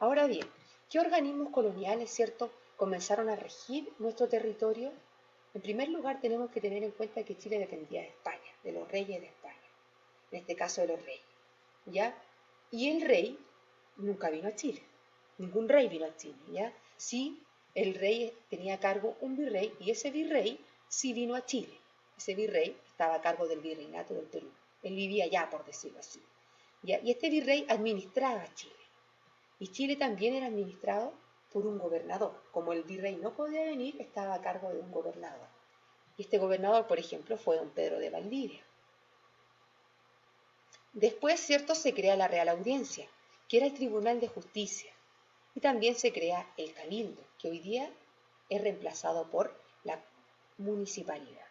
Ahora bien, ¿qué organismos coloniales, cierto, comenzaron a regir nuestro territorio? En primer lugar, tenemos que tener en cuenta que Chile dependía de España, de los reyes de España, en este caso de los reyes, ¿ya? Y el rey nunca vino a Chile, ningún rey vino a Chile, ¿ya? Sí, el rey tenía a cargo un virrey y ese virrey sí vino a Chile. Ese virrey estaba a cargo del virreinato del Perú. Él vivía allá, por decirlo así. ¿Ya? Y este virrey administraba Chile. Y Chile también era administrado por un gobernador. Como el virrey no podía venir, estaba a cargo de un gobernador. Y este gobernador, por ejemplo, fue don Pedro de Valdivia. Después, cierto, se crea la Real Audiencia, que era el Tribunal de Justicia. Y también se crea el Cabildo, que hoy día es reemplazado por la municipalidad.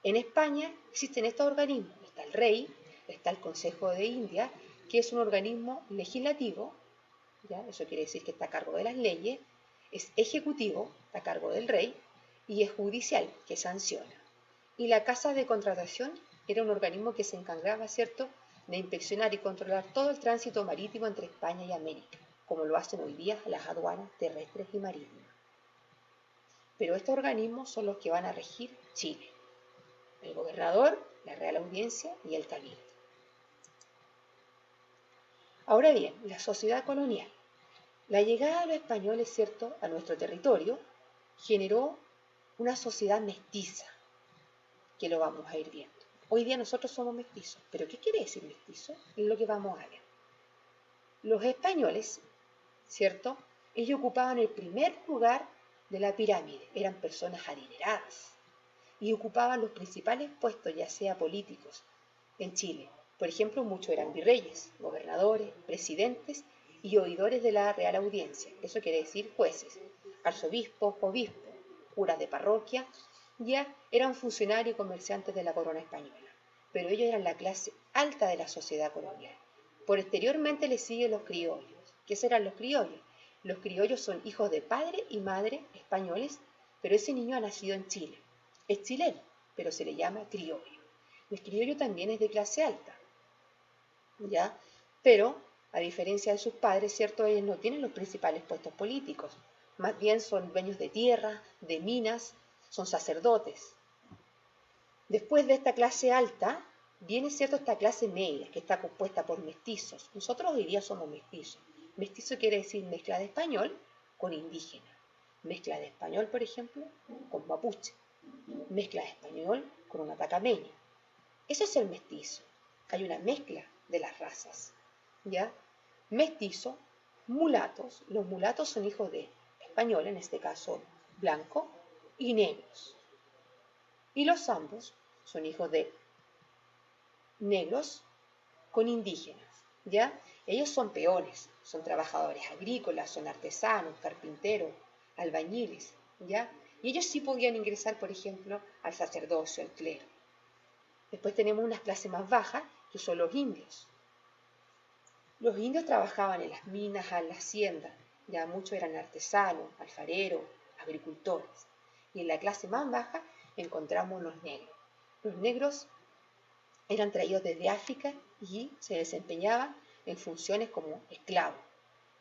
En España existen estos organismos. Está el rey, está el Consejo de India, que es un organismo legislativo, ¿ya? Eso quiere decir que está a cargo de las leyes, es ejecutivo, está a cargo del rey, y es judicial, que sanciona. Y la Casa de Contratación era un organismo que se encargaba, ¿cierto?, de inspeccionar y controlar todo el tránsito marítimo entre España y América, como lo hacen hoy día las aduanas terrestres y marítimas. Pero estos organismos son los que van a regir Chile: el gobernador, la Real Audiencia y el Cabildo. Ahora bien, la sociedad colonial. La llegada de los españoles, cierto, a nuestro territorio generó una sociedad mestiza, que lo vamos a ir viendo. Hoy día nosotros somos mestizos, pero ¿qué quiere decir mestizo? Es lo que vamos a ver. Los españoles, ¿cierto?, ellos ocupaban el primer lugar de la pirámide, eran personas adineradas y ocupaban los principales puestos, ya sea políticos, en Chile. Por ejemplo, muchos eran virreyes, gobernadores, presidentes y oidores de la Real Audiencia. Eso quiere decir jueces, arzobispos, obispos, curas de parroquia, ya eran funcionarios y comerciantes de la corona española. Pero ellos eran la clase alta de la sociedad colonial. Posteriormente les siguen los criollos. ¿Qué serán los criollos? Los criollos son hijos de padre y madre españoles, pero ese niño ha nacido en Chile. Es chileno, pero se le llama criollo. El criollo también es de clase alta, ¿ya? Pero, a diferencia de sus padres, ¿cierto?, ellos no tienen los principales puestos políticos. Más bien son dueños de tierra, de minas, son sacerdotes. Después de esta clase alta, viene, ¿cierto?, esta clase media, que está compuesta por mestizos. Nosotros hoy día somos mestizos. Mestizo quiere decir mezcla de español con indígena. Mezcla de español, por ejemplo, con mapuche. Mezcla de español con un atacameño. Eso es el mestizo. Hay una mezcla de las razas, ¿ya? Mestizo, mulatos. Los mulatos son hijos de español, en este caso blanco, y negros. Y los zambos son hijos de negros con indígenas, ¿ya? Ellos son peones, son trabajadores agrícolas, son artesanos, carpinteros, albañiles, ¿ya? Y ellos sí podían ingresar, por ejemplo, al sacerdocio, al clero. Después tenemos unas clases más bajas, que son los indios. Los indios trabajaban en las minas, en la hacienda, ya muchos eran artesanos, alfareros, agricultores. Y en la clase más baja encontramos los negros. Los negros eran traídos desde África y se desempeñaban en funciones como esclavos.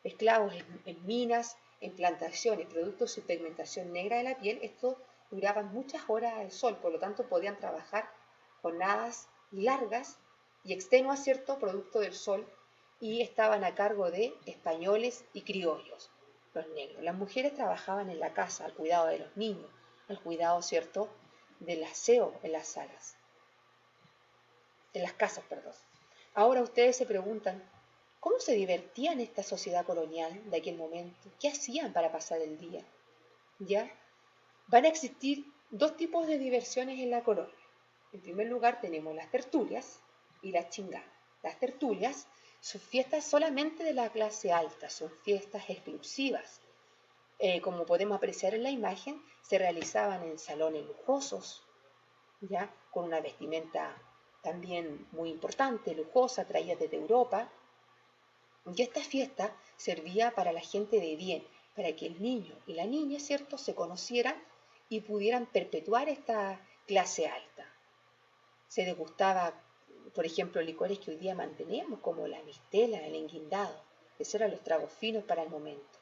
Esclavos en minas, en plantaciones, producto de su pigmentación negra de la piel. Estos duraban muchas horas al sol, por lo tanto podían trabajar jornadas largas y extenuas, ¿cierto?, producto del sol, y estaban a cargo de españoles y criollos, los negros. Las mujeres trabajaban en la casa, al cuidado de los niños, al cuidado, ¿cierto?, del aseo en las salas, en las casas, perdón. Ahora ustedes se preguntan, ¿cómo se divertían esta sociedad colonial de aquel momento? ¿Qué hacían para pasar el día? ¿Ya? Van a existir dos tipos de diversiones en la colonia. En primer lugar tenemos las tertulias y las chingadas. Las tertulias son fiestas solamente de la clase alta, son fiestas exclusivas. Como podemos apreciar en la imagen, se realizaban en salones lujosos, ¿ya?, con una vestimenta también muy importante, lujosa, traída desde Europa. Y esta fiesta servía para la gente de bien, para que el niño y la niña, ¿cierto?, se conocieran y pudieran perpetuar esta clase alta. Se degustaba, por ejemplo, licores que hoy día mantenemos, como la mistela, el enguindado. Esos eran los tragos finos para el momento,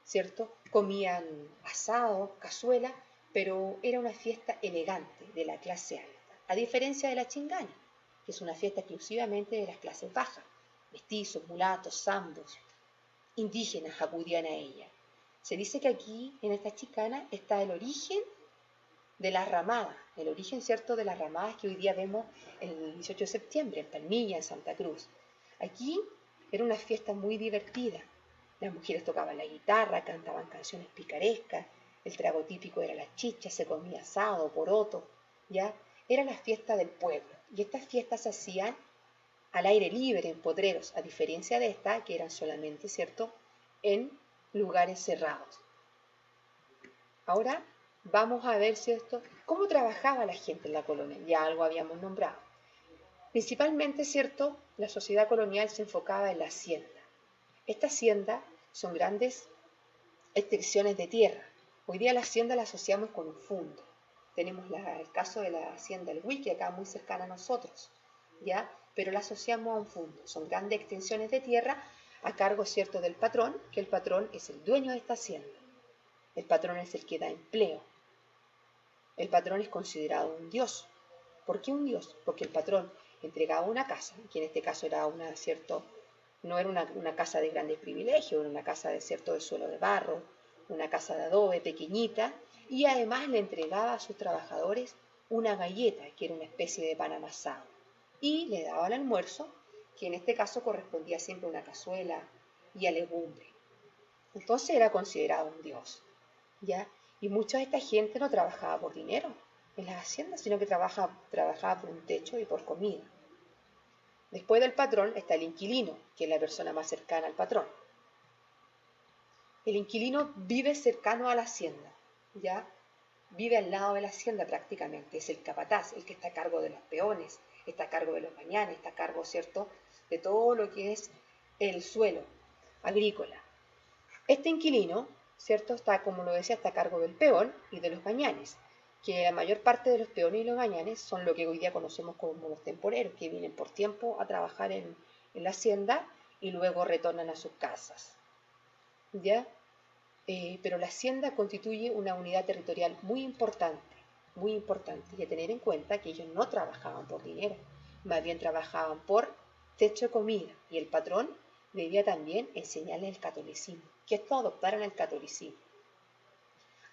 ¿cierto? Comían asado, cazuela, pero era una fiesta elegante de la clase alta, a diferencia de la chingana, que es una fiesta exclusivamente de las clases bajas. Mestizos, mulatos, zambos, indígenas acudían a ella. Se dice que aquí, en esta chicana, está el origen de las ramadas, el origen cierto de las ramadas que hoy día vemos el 18 de septiembre, en Palmilla, en Santa Cruz. Aquí era una fiesta muy divertida. Las mujeres tocaban la guitarra, cantaban canciones picarescas, el trago típico era la chicha, se comía asado, poroto, ¿ya? Era la fiesta del pueblo. Y estas fiestas se hacían al aire libre, en potreros, a diferencia de esta, que eran solamente, ¿cierto?, en lugares cerrados. Ahora vamos a ver, ¿cierto?, cómo trabajaba la gente en la colonia. Ya algo habíamos nombrado. Principalmente, ¿cierto?, la sociedad colonial se enfocaba en la hacienda. Esta hacienda son grandes extensiones de tierra. Hoy día la hacienda la asociamos con un fondo. Tenemos el caso de la hacienda El Huique, acá muy cercana a nosotros, ¿ya? Pero la asociamos a un fondo. Son grandes extensiones de tierra a cargo, ¿cierto?, del patrón, que el patrón es el dueño de esta hacienda. El patrón es el que da empleo. El patrón es considerado un dios. ¿Por qué un dios? Porque el patrón entregaba una casa, que en este caso era no era una casa de grandes privilegios, era una casa de suelo de barro, una casa de adobe pequeñita, y además le entregaba a sus trabajadores una galleta, que era una especie de pan amasado, y le daba el almuerzo, que en este caso correspondía siempre a una cazuela y a legumbre. Entonces era considerado un dios, ¿ya? Y mucha de esta gente no trabajaba por dinero en las haciendas, sino que trabajaba por un techo y por comida. Después del patrón está el inquilino, que es la persona más cercana al patrón. El inquilino vive cercano a la hacienda, ¿ya? Vive al lado de la hacienda prácticamente, es el capataz, el que está a cargo de los peones, está a cargo de los mañanes, está a cargo, ¿cierto?, de todo lo que es el suelo agrícola. Este inquilino, ¿cierto?, está, como lo decía, está a cargo del peón y de los mañanes, que la mayor parte de los peones y los mañanes son lo que hoy día conocemos como los temporeros, que vienen por tiempo a trabajar en la hacienda y luego retornan a sus casas, ¿ya? Pero la hacienda constituye una unidad territorial muy importante, y a tener en cuenta que ellos no trabajaban por dinero, más bien trabajaban por techo de comida, y el patrón debía también enseñarles el catolicismo, que estos adoptaran el catolicismo.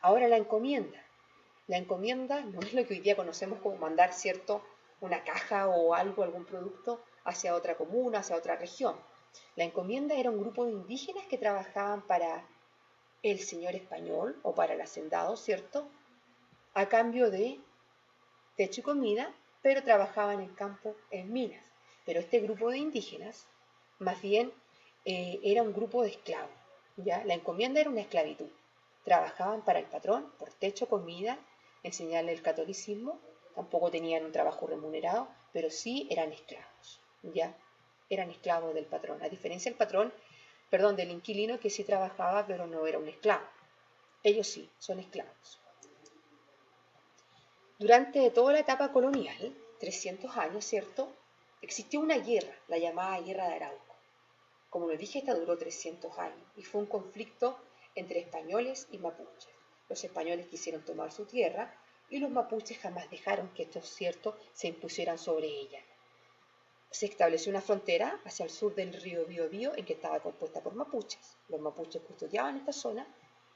Ahora la encomienda. La encomienda no es lo que hoy día conocemos como mandar, ¿cierto?, una caja o algo, algún producto hacia otra comuna, hacia otra región. La encomienda era un grupo de indígenas que trabajaban para el señor español o para el hacendado, ¿cierto?, a cambio de techo y comida, pero trabajaban en campo, en minas. Pero este grupo de indígenas, más bien, era un grupo de esclavos, ¿ya? La encomienda era una esclavitud. Trabajaban para el patrón por techo, comida, enseñarle el catolicismo, tampoco tenían un trabajo remunerado, pero sí eran esclavos, ¿ya? Eran esclavos del patrón, a diferencia del inquilino, que sí trabajaba, pero no era un esclavo. Ellos sí, son esclavos. Durante toda la etapa colonial, 300 años, ¿cierto?, existió una guerra, la llamada Guerra de Arauco. Como les dije, esta duró 300 años y fue un conflicto entre españoles y mapuches. Los españoles quisieron tomar su tierra y los mapuches jamás dejaron que estos, ¿cierto?, se impusieran sobre ella. Se estableció una frontera hacia el sur del río Biobío, en que estaba compuesta por mapuches. Los mapuches custodiaban esta zona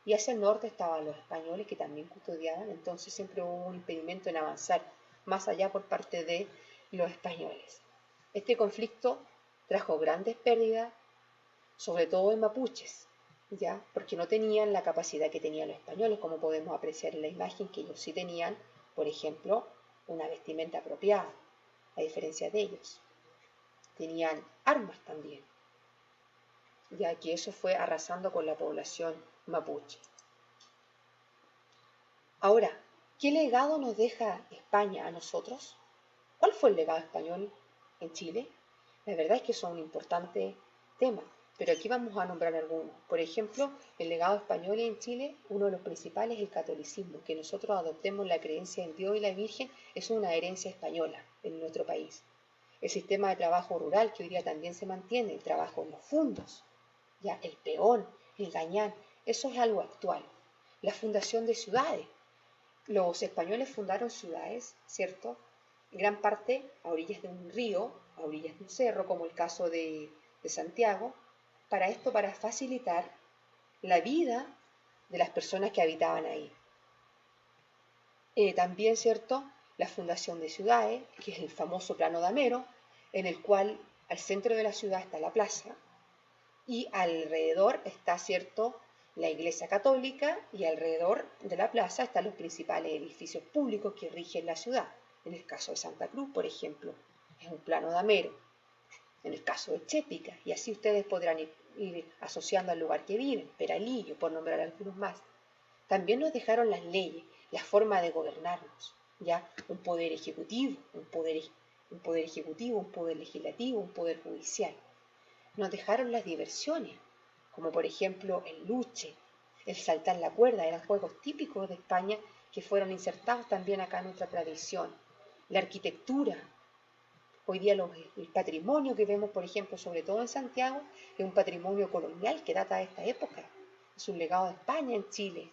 y hacia el norte estaban los españoles, que también custodiaban. Entonces siempre hubo un impedimento en avanzar más allá por parte de los españoles. Este conflicto trajo grandes pérdidas, sobre todo en mapuches, ¿ya?, porque no tenían la capacidad que tenían los españoles, como podemos apreciar en la imagen, que ellos sí tenían, por ejemplo, una vestimenta apropiada, a diferencia de ellos. Tenían armas también, ya que eso fue arrasando con la población mapuche. Ahora, ¿qué legado nos deja España a nosotros? ¿Cuál fue el legado español en Chile? La verdad es que son un importante tema, pero aquí vamos a nombrar algunos. Por ejemplo, el legado español en Chile, uno de los principales es el catolicismo. Que nosotros adoptemos la creencia en Dios y la Virgen es una herencia española en nuestro país. el sistema de trabajo rural que hoy día también se mantiene, el trabajo en los fundos, ya el peón, el gañán, eso es algo actual. La fundación de ciudades. Los españoles fundaron ciudades, ¿cierto? Gran parte a orillas de un río, a orillas de un cerro, como el caso de Santiago, para esto, para facilitar la vida de las personas que habitaban ahí. También, ¿cierto?, la fundación de ciudades, que es el famoso plano damero, en el cual al centro de la ciudad está la plaza y alrededor está, ¿cierto?, la iglesia católica y alrededor de la plaza están los principales edificios públicos que rigen la ciudad. En el caso de Santa Cruz, por ejemplo, es un plano damero. En el caso de Chépica, y así ustedes podrán ir asociando al lugar que viven, Peralillo, por nombrar algunos más. También nos dejaron las leyes, la forma de gobernarnos, ya un poder ejecutivo, un poder ejecutivo, un poder legislativo, un poder judicial. Nos dejaron las diversiones, como por ejemplo el luche, el saltar la cuerda, eran juegos típicos de España que fueron insertados también acá en nuestra tradición. La arquitectura, hoy día el patrimonio que vemos, por ejemplo, sobre todo en Santiago, es un patrimonio colonial que data de esta época, es un legado de España en Chile.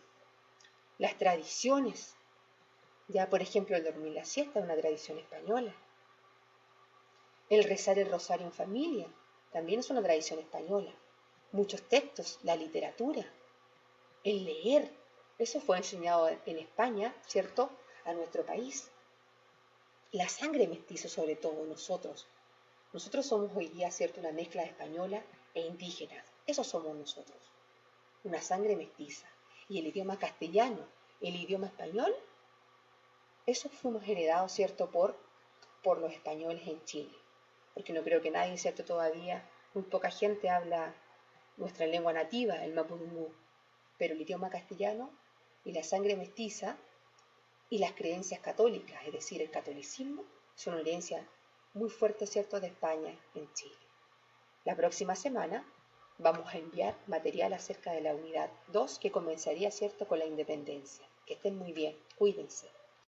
Las tradiciones, ya por ejemplo el dormir la siesta es una tradición española. El rezar el rosario en familia también es una tradición española. Muchos textos, la literatura, el leer, eso fue enseñado en España, ¿cierto?, a nuestro país. La sangre mestiza, sobre todo nosotros. Nosotros somos hoy día, ¿cierto?, una mezcla española e indígena. Eso somos nosotros, una sangre mestiza. Y el idioma castellano, el idioma español, eso fuimos heredados, ¿cierto?, por los españoles en Chile. Porque no creo que nadie, ¿cierto?, todavía, muy poca gente habla nuestra lengua nativa, el mapudungún. Pero el idioma castellano y la sangre mestiza y las creencias católicas, es decir, el catolicismo, son una herencia muy fuerte, ¿cierto?, de España en Chile. La próxima semana vamos a enviar material acerca de la unidad 2 que comenzaría, ¿cierto?, con la independencia. Que estén muy bien, cuídense.